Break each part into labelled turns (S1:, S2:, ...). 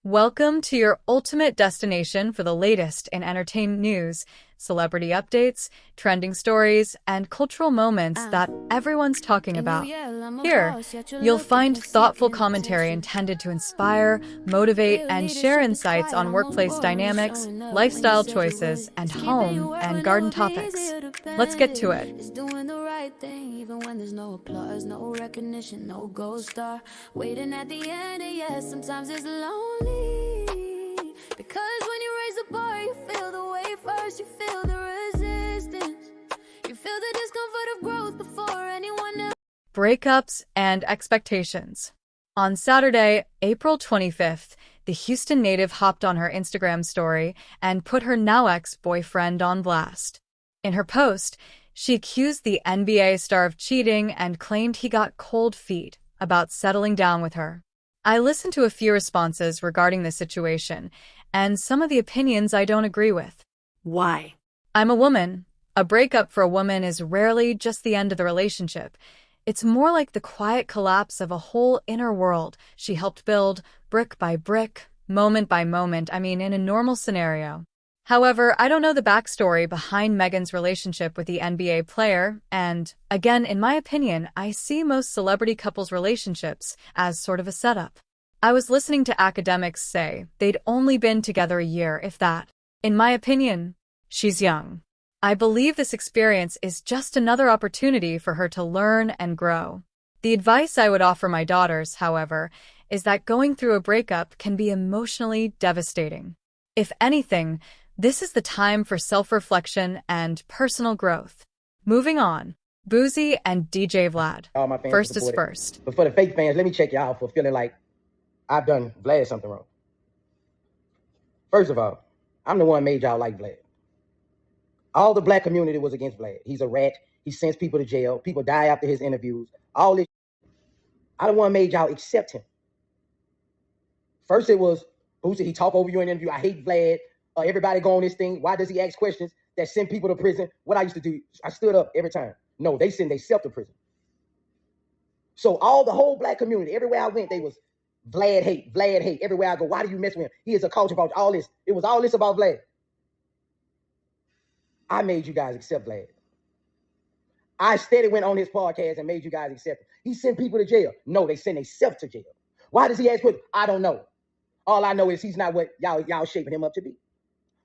S1: Welcome to your ultimate destination for the latest in entertainment news, celebrity updates, trending stories, and cultural moments that everyone's talking about. Here, you'll find thoughtful commentary intended to inspire, motivate, and share insights on workplace dynamics, lifestyle choices, and home and garden topics. Let's get to it.
S2: It's doing the right thing, even when there's no applause, no recognition, no gold star. Waiting at the end, and yes, sometimes it's lonely. Because when you raise the bar, you feel the weight first, you feel the resistance. You feel the discomfort of growth before anyone else.
S1: Breakups and Expectations. On Saturday, April 25th, the Houston native hopped on her Instagram story and put her now ex-boyfriend on blast. In her post, she accused the NBA star of cheating and claimed he got cold feet about settling down with her. I listened to a few responses regarding the situation, and some of the opinions I don't agree with.
S3: Why?
S1: I'm a woman. A breakup for a woman is rarely just the end of the relationship. It's more like the quiet collapse of a whole inner world she helped build, brick by brick, moment by moment, in a normal scenario. However, I don't know the backstory behind Megan's relationship with the NBA player, and, again, in my opinion, I see most celebrity couples' relationships as sort of a setup. I was listening to academics say they'd only been together a year, if that. In my opinion, she's young. I believe this experience is just another opportunity for her to learn and grow. The advice I would offer my daughters, however, is that going through a breakup can be emotionally devastating. If anything, this is the time for self-reflection and personal growth. Moving on, Boosie and DJ-Vlad.
S4: All my fans
S1: First is
S4: support it.
S1: first.
S4: But for the fake fans, let me check y'all for feeling like I've done Vlad something wrong. First of all, I'm the one made y'all like Vlad. All the black community was against Vlad. He's a rat. He sends people to jail. People die after his interviews. All this. I the one made y'all accept him. First it was Boosie. He talk over you in an interview. I hate Vlad. Everybody go on this thing. Why does he ask questions that send people to prison? What I used to do, I stood up every time. No, they send themselves to prison. So the whole black community, everywhere I went, they was Vlad hate, Vlad hate. Everywhere I go, why do you mess with him? He is a culture about all this. It was all this about Vlad. I made you guys accept Vlad. I steady went on his podcast and made you guys accept him. He sent people to jail. No, they send themselves to jail. Why does he ask questions? I don't know. All I know is he's not what y'all shaping him up to be.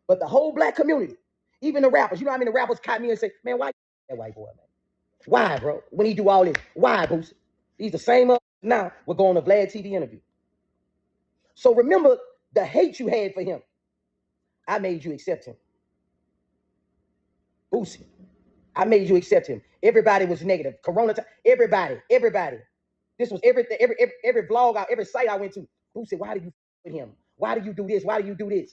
S4: But the whole black community, even the rappers, you know what I mean? The rappers caught me and say, man, why that white boy, man? Why, bro? When he do all this, why, Boosie? He's the same now. We're going to Vlad TV interview. So remember the hate you had for him. I made you accept him. Boosie, I made you accept him. Everybody was negative. Corona time, everybody. This was everything, every vlog, every site I went to. Boosie, why do you with him? Why do you do this? Why do you do this?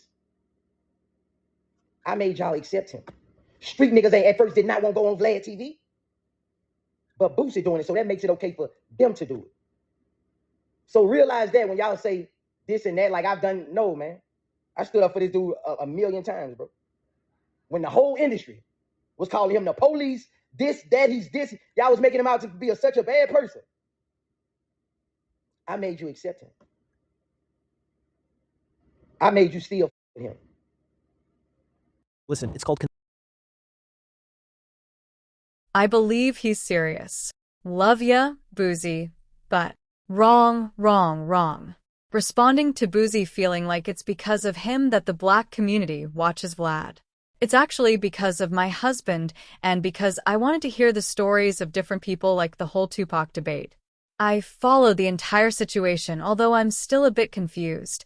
S4: I made y'all accept him. Street niggas at first did not want to go on Vlad TV. But Boosie doing it, so that makes it okay for them to do it. So realize that when y'all say this and that, like I've done, no, man. I stood up for this dude a million times, bro. When the whole industry was calling him the police, this, that, he's this, y'all was making him out to be such a bad person. I made you accept him. I made you still with him.
S3: Listen, it's called...
S1: I believe he's serious. Love ya, Boosie, but wrong. Responding to Boosie feeling like it's because of him that the black community watches Vlad. It's actually because of my husband and because I wanted to hear the stories of different people like the whole Tupac debate. I followed the entire situation, although I'm still a bit confused.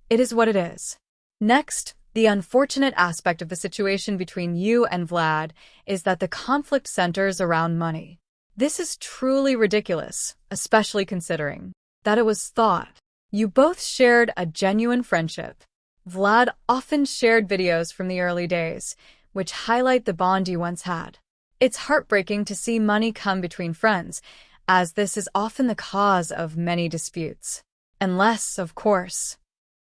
S1: It is what it is. Next, the unfortunate aspect of the situation between you and Vlad is that the conflict centers around money. This is truly ridiculous, especially considering that it was thought. You both shared a genuine friendship. Vlad often shared videos from the early days, which highlight the bond you once had. It's heartbreaking to see money come between friends, as this is often the cause of many disputes. Unless, of course,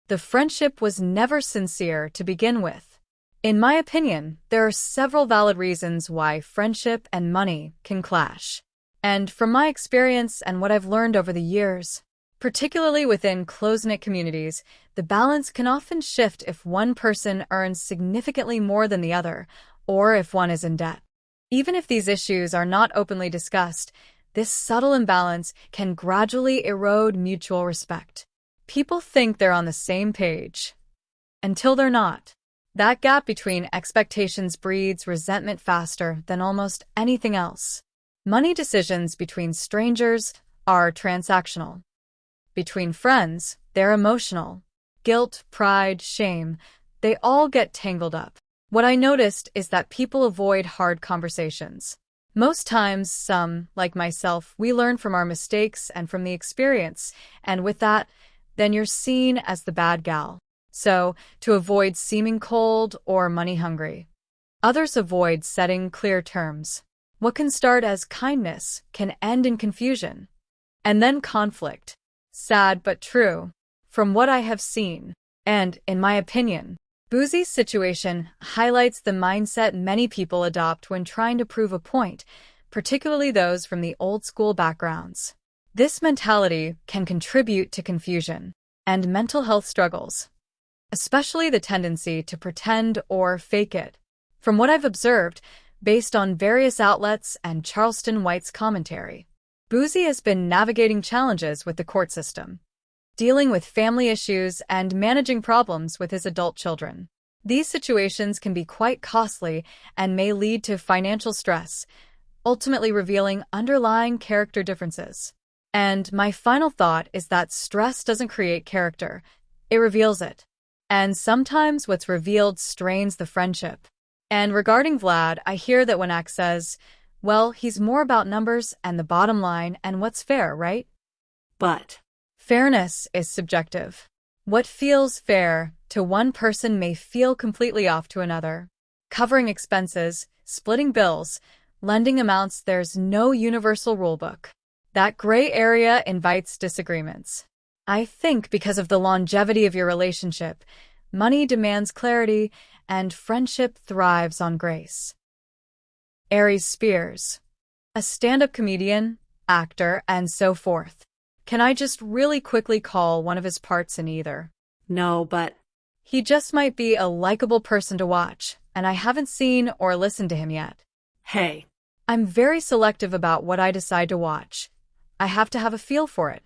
S1: the friendship was never sincere to begin with. In my opinion, there are several valid reasons why friendship and money can clash. And from my experience and what I've learned over the years, Particularly within close-knit communities, the balance can often shift if one person earns significantly more than the other, or if one is in debt. Even if these issues are not openly discussed, this subtle imbalance can gradually erode mutual respect. People think they're on the same page, until they're not. That gap between expectations breeds resentment faster than almost anything else. Money decisions between strangers are transactional. Between friends, they're emotional. Guilt, pride, shame, they all get tangled up. What I noticed is that people avoid hard conversations. Most times, some, like myself, we learn from our mistakes and from the experience, and with that, then you're seen as the bad gal. So, to avoid seeming cold or money-hungry. Others avoid setting clear terms. What can start as kindness can end in confusion. And then conflict. Sad but true. From what I have seen, and, in my opinion, Boosie's situation highlights the mindset many people adopt when trying to prove a point, particularly those from the old-school backgrounds. This mentality can contribute to confusion and mental health struggles, especially the tendency to pretend or fake it. From what I've observed, based on various outlets and Charleston White's commentary, Boosie has been navigating challenges with the court system, dealing with family issues and managing problems with his adult children. These situations can be quite costly and may lead to financial stress, ultimately revealing underlying character differences. And my final thought is that stress doesn't create character, it reveals it. And sometimes what's revealed strains the friendship. And regarding Vlad, I hear that when X says, well, he's more about numbers and the bottom line and what's fair, right?
S3: But
S1: fairness is subjective. What feels fair to one person may feel completely off to another. Covering expenses, splitting bills, lending amounts, there's no universal rulebook. That gray area invites disagreements. I think because of the longevity of your relationship, money demands clarity and friendship thrives on grace. Aries Spears, a stand-up comedian, actor, and so forth. Can I just really quickly call one of his parts in either?
S3: no, but
S1: He just might be a likable person to watch, and I haven't seen or listened to him yet.
S3: hey,
S1: I'm very selective about what I decide to watch. I have to have a feel for it.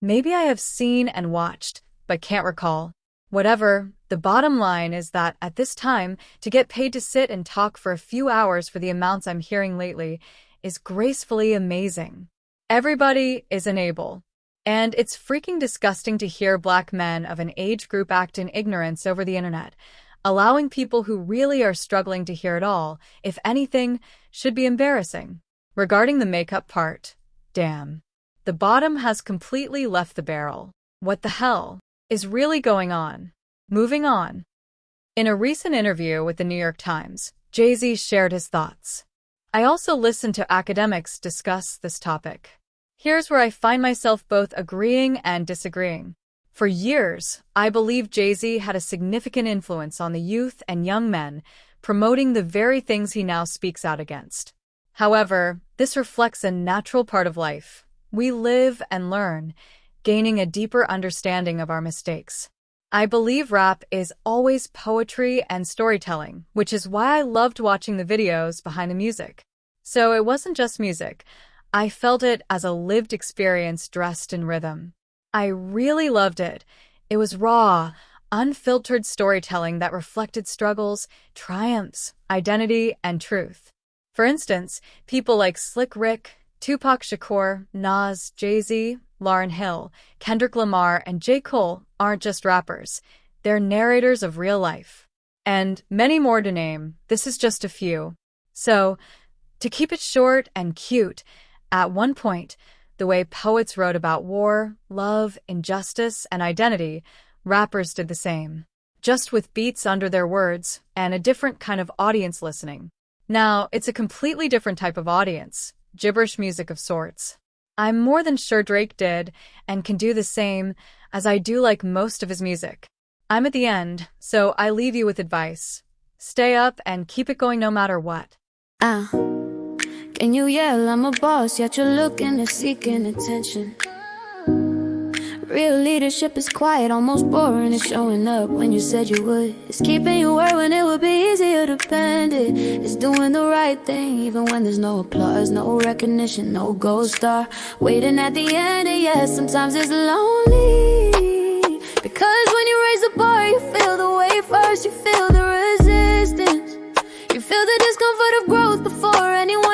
S1: Maybe I have seen and watched, but can't recall. Whatever, the bottom line is that at this time, to get paid to sit and talk for a few hours for the amounts I'm hearing lately is gracefully amazing. Everybody is an able. And it's freaking disgusting to hear Black men of an age group act in ignorance over the internet, allowing people who really are struggling to hear it all, if anything, should be embarrassing. Regarding the makeup part, damn. The bottom has completely left the barrel. What the hell is really going on? Moving on. In a recent interview with the New York Times, Jay-Z shared his thoughts. I also listened to academics discuss this topic. Here's where I find myself both agreeing and disagreeing. For years, I believed Jay-Z had a significant influence on the youth and young men, promoting the very things he now speaks out against. However, this reflects a natural part of life. We live and learn, gaining a deeper understanding of our mistakes. I believe rap is always poetry and storytelling, which is why I loved watching the videos behind the music. So it wasn't just music. I felt it as a lived experience dressed in rhythm. I really loved it. It was raw, unfiltered storytelling that reflected struggles, triumphs, identity, and truth. For instance, people like Slick Rick, Tupac Shakur, Nas, Jay-Z, Lauryn Hill, Kendrick Lamar, and J. Cole aren't just rappers. They're narrators of real life. And many more to name, this is just a few. So, to keep it short and cute, at one point, the way poets wrote about war, love, injustice, and identity, rappers did the same. Just with beats under their words and a different kind of audience listening. Now, it's a completely different type of audience, gibberish music of sorts. I'm more than sure Drake did, and can do the same, as I do like most of his music. I'm at the end, so I leave you with advice. Stay up and keep it going no matter what.
S2: Can you yell I'm a boss, yet you're looking and seeking attention? Real leadership is quiet, almost boring. It's showing up when you said you would. It's keeping your word when it would be easier to bend it. It's doing the right thing even when there's no applause, no recognition, no gold star. Waiting at the end, and yes, sometimes it's lonely. Because when you raise the bar, you feel the weight first, you feel the resistance. You feel the discomfort of growth before anyone